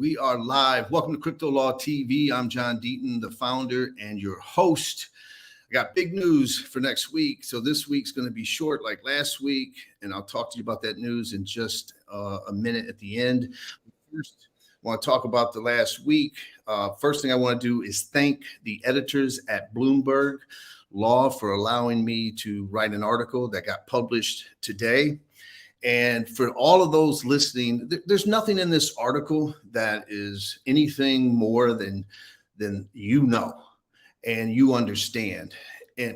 We are live. Welcome to CryptoLaw TV. I'm John Deaton, the founder and your host. I got big news for next week. So this week's going to be short like last week, and I'll talk to you about that news in just a minute at the end. First, I want to talk about the last week. First thing I want to do is thank the editors at Bloomberg Law for allowing me to write an article that got published today. And for all of those listening, there's nothing in this article that is anything more than you know and you understand.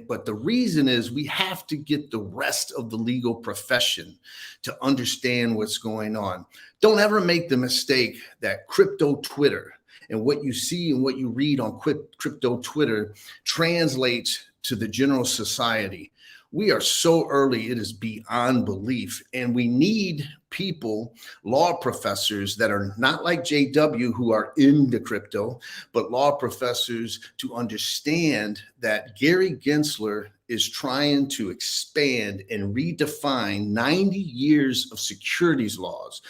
But the reason is we have to get the rest of the legal profession to understand what's going on. Don't ever make the mistake that crypto Twitter and what you see and what you read on crypto Twitter translates to the general society. We are so early, it is beyond belief. And we need people, law professors that are not like JW who are into crypto, but law professors to understand that Gary Gensler is trying to expand and redefine 90 years of securities laws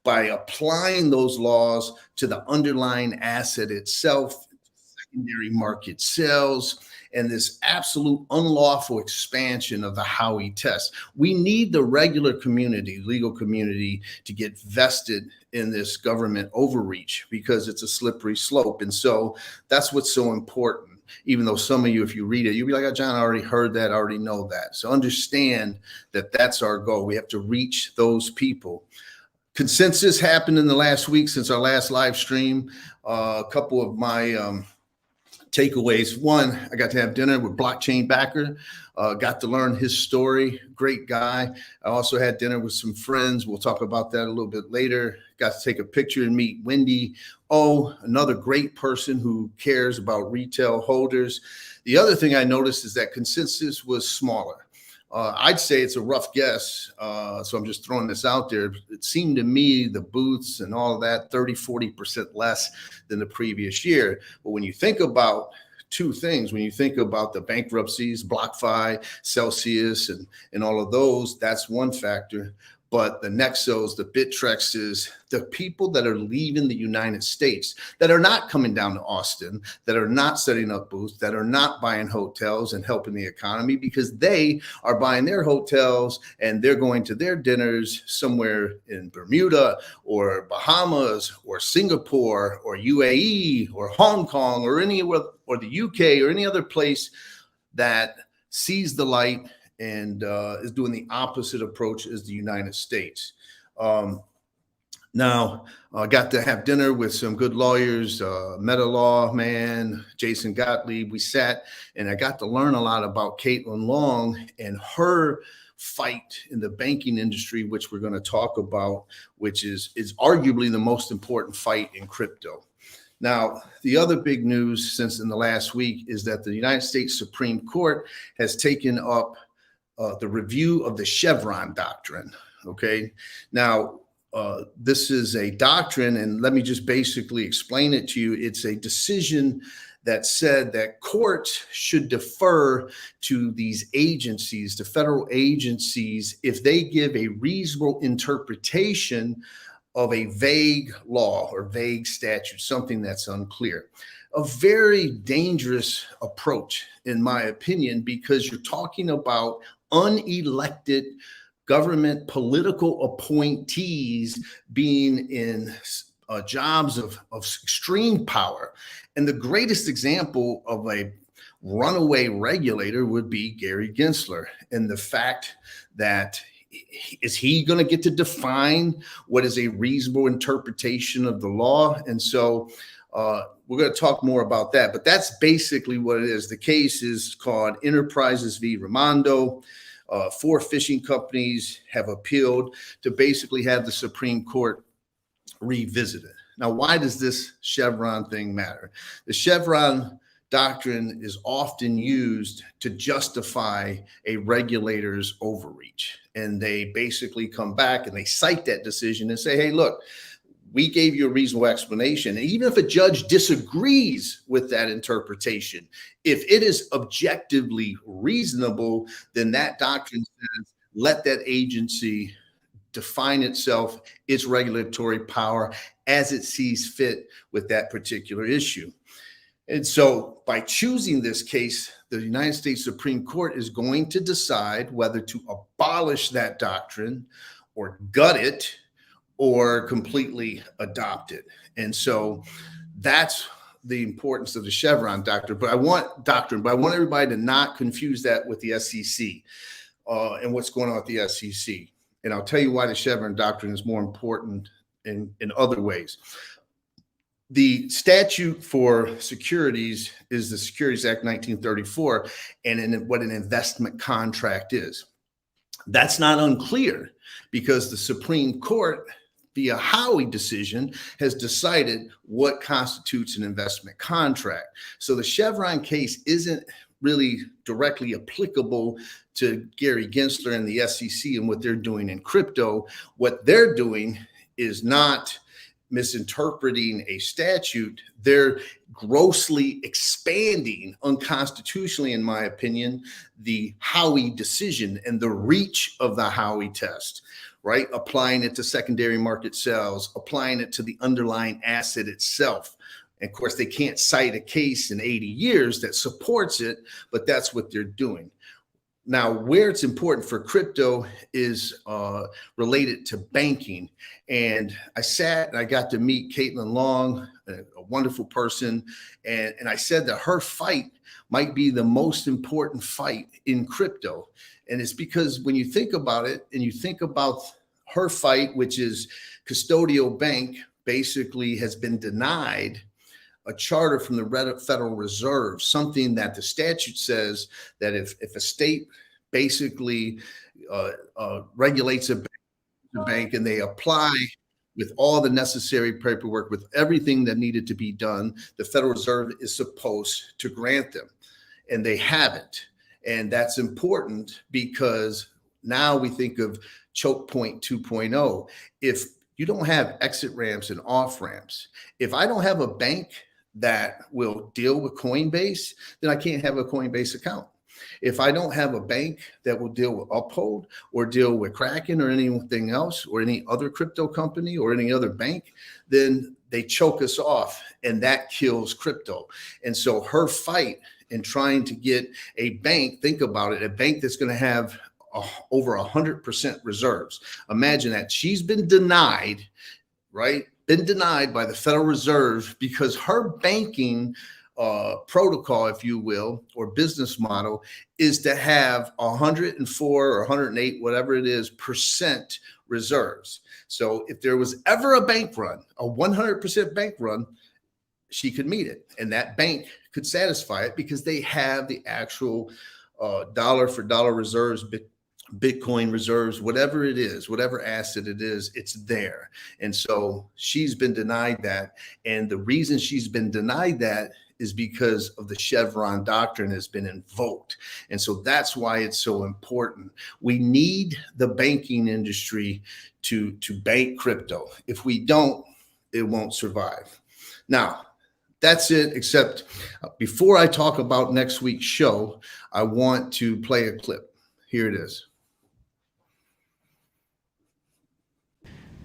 by applying those laws to the underlying asset itself, secondary market sales, and this absolute unlawful expansion of the Howey test. We need the regular community, legal community, to get vested in this government overreach because it's a slippery slope. And so that's what's so important. Even though some of you, if you read it, you'll be like, oh, John, I already heard that, I already know that. So understand that that's our goal. We have to reach those people. Consensus happened in the last week since our last live stream. A couple of my takeaways. One, I got to have dinner with blockchain backer, got to learn his story. Great guy. I also had dinner with some friends. We'll talk about that a little bit later. Got to take a picture and meet Wendy. Oh, another great person who cares about retail holders. The other thing I noticed is that consensus was smaller. I'd say it's a rough guess, so I'm just throwing this out there. It seemed to me the booths and all of that, 30-40% less than the previous year. But when you think about two things, when you think about the bankruptcies, BlockFi, Celsius, and all of those, that's one factor. But the Nexos, the Bitrexes, the people that are leaving the United States, that are not coming down to Austin, that are not setting up booths, that are not buying hotels and helping the economy because they are buying their hotels and they're going to their dinners somewhere in Bermuda or Bahamas or Singapore or UAE or Hong Kong or anywhere, or the UK or any other place that sees the light and is doing the opposite approach as the United States. Now, I got to have dinner with some good lawyers, Meta Law man, Jason Gottlieb. We sat and I got to learn a lot about Caitlin Long and her fight in the banking industry, which we're going to talk about, which is arguably the most important fight in crypto. Now, the other big news since in the last week is that the United States Supreme Court has taken up the review of the Chevron doctrine. Okay. Now, this is a doctrine, and let me just basically explain it to you. It's a decision that said that courts should defer to these agencies, the federal agencies, if they give a reasonable interpretation of a vague law or vague statute, something that's unclear. A very dangerous approach, in my opinion, because you're talking about unelected government political appointees being in jobs of extreme power. And the greatest example of a runaway regulator would be Gary Gensler, and the fact that is he going to get to define what is a reasonable interpretation of the law? And so we're going to talk more about that, but that's basically what it is. The case is called Enterprises v. Raimondo. 4 fishing companies have appealed to basically have the Supreme Court revisit it. Now, why does this Chevron thing matter? The Chevron doctrine is often used to justify a regulator's overreach. And they basically come back and they cite that decision and say, hey, look, we gave you a reasonable explanation. And even if a judge disagrees with that interpretation, if it is objectively reasonable, then that doctrine says, let that agency define itself, its regulatory power as it sees fit with that particular issue. And so by choosing this case, the United States Supreme Court is going to decide whether to abolish that doctrine or gut it or completely adopt it. And so that's the importance of the Chevron doctrine. But I want everybody to not confuse that with the SEC and what's going on with the SEC. And I'll tell you why the Chevron doctrine is more important in other ways. The statute for securities is the Securities Act 1934, and what an investment contract is. That's not unclear because the Supreme Court, via Howey decision, has decided what constitutes an investment contract. So the Chevron case isn't really directly applicable to Gary Gensler and the SEC and what they're doing in crypto. What they're doing is not misinterpreting a statute. They're grossly expanding unconstitutionally, in my opinion, the Howey decision and the reach of the Howey test, right? Applying it to secondary market sales, applying it to the underlying asset itself. And of course, they can't cite a case in 80 years that supports it, but that's what they're doing. Now, where it's important for crypto is related to banking. And I sat and I got to meet Caitlin Long, a wonderful person. And I said that her fight might be the most important fight in crypto. And it's because when you think about it and you think about her fight, which is Custodia Bank basically has been denied a charter from the Federal Reserve, something that the statute says that if a state basically regulates a bank and they apply with all the necessary paperwork, with everything that needed to be done, the Federal Reserve is supposed to grant them, and they haven't. And that's important because now we think of choke point 2.0. If you don't have exit ramps and off ramps, if I don't have a bank that will deal with Coinbase, then I can't have a Coinbase account. If I don't have a bank that will deal with Uphold or deal with Kraken or anything else or any other crypto company or any other bank, then they choke us off and that kills crypto. And so her fight in trying to get a bank, think about it, a bank that's going to have over 100% reserves. Imagine that. She's been denied, right? Been denied by the Federal Reserve because her banking protocol, if you will, or business model is to have 104 or 108, whatever it is, percent reserves. So if there was ever a bank run, a 100% bank run, she could meet it. And that bank could satisfy it because they have the actual dollar for dollar reserves, Bitcoin reserves, whatever it is, whatever asset it is, it's there. And so she's been denied that. And the reason she's been denied that is because of the Chevron doctrine has been invoked. And so that's why it's so important. We need the banking industry to bank crypto. If we don't, it won't survive. Now, that's it, except before I talk about next week's show, I want to play a clip. Here it is.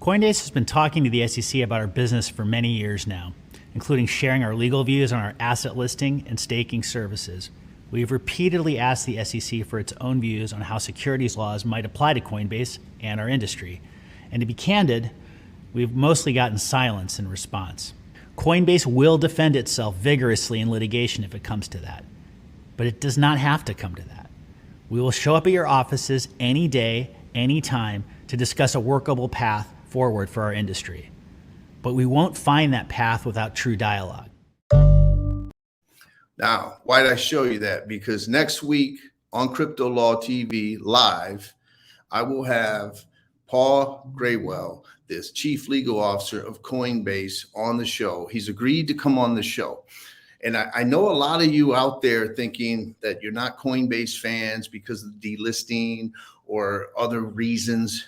Coinbase has been talking to the SEC about our business for many years now, including sharing our legal views on our asset listing and staking services. We've repeatedly asked the SEC for its own views on how securities laws might apply to Coinbase and our industry. And to be candid, we've mostly gotten silence in response. Coinbase will defend itself vigorously in litigation if it comes to that, but it does not have to come to that. We will show up at your offices any day, any time to discuss a workable path forward for our industry. But we won't find that path without true dialogue. Now, why did I show you that? Because next week on CryptoLaw TV Live, I will have Paul Graywell, this chief legal officer of Coinbase, on the show. He's agreed to come on the show. And I know a lot of you out there thinking that you're not Coinbase fans because of the delisting or other reasons.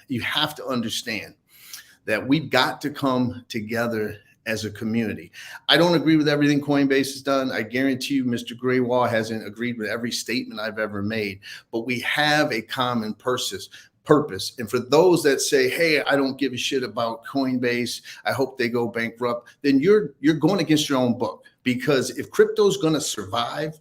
You have to understand that we've got to come together as a community. I don't agree with everything Coinbase has done. I guarantee you Mr. Graywall hasn't agreed with every statement I've ever made, but we have a common purpose. purpose. And for those that say, hey, I don't give a shit about Coinbase, I hope they go bankrupt, then you're going against your own book. Because if crypto is going to survive,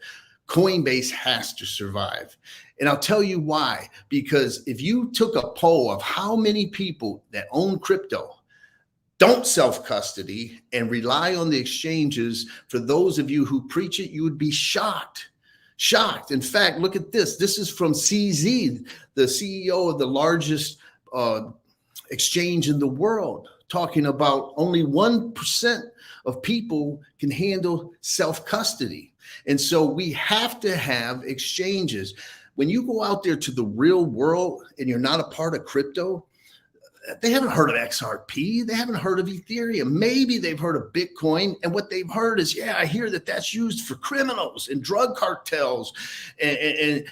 Coinbase has to survive. And I'll tell you why. Because if you took a poll of how many people that own crypto don't self-custody and rely on the exchanges, for those of you who preach it, you would be shocked. Shocked. In fact, look at this. This is from CZ, the CEO of the largest exchange in the world, talking about only 1% of people can handle self-custody. And so we have to have exchanges. When you go out there to the real world and you're not a part of crypto, they haven't heard of XRP. They haven't heard of Ethereum. Maybe they've heard of Bitcoin. And what they've heard is, yeah, I hear that that's used for criminals and drug cartels and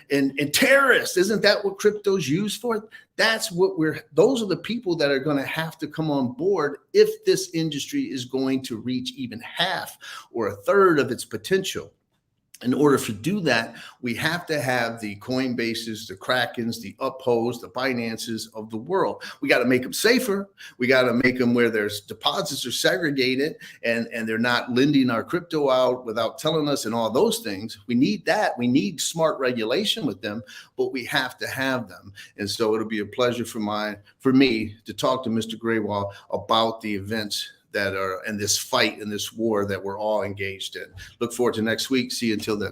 terrorists. Isn't that what crypto's used for? That's what those are the people that are going to have to come on board if this industry is going to reach even half or a third of its potential. In order to do that, we have to have the Coinbases, the Krakens, the Uphos, the Binances of the world. We got to make them safer. We got to make them where their deposits are segregated and they're not lending our crypto out without telling us and all those things. We need that. We need smart regulation with them, but we have to have them. And so it'll be a pleasure for me to talk to Mr. Grewal about the events that are in this fight, in this war that we're all engaged in. Look forward to next week. See you until then.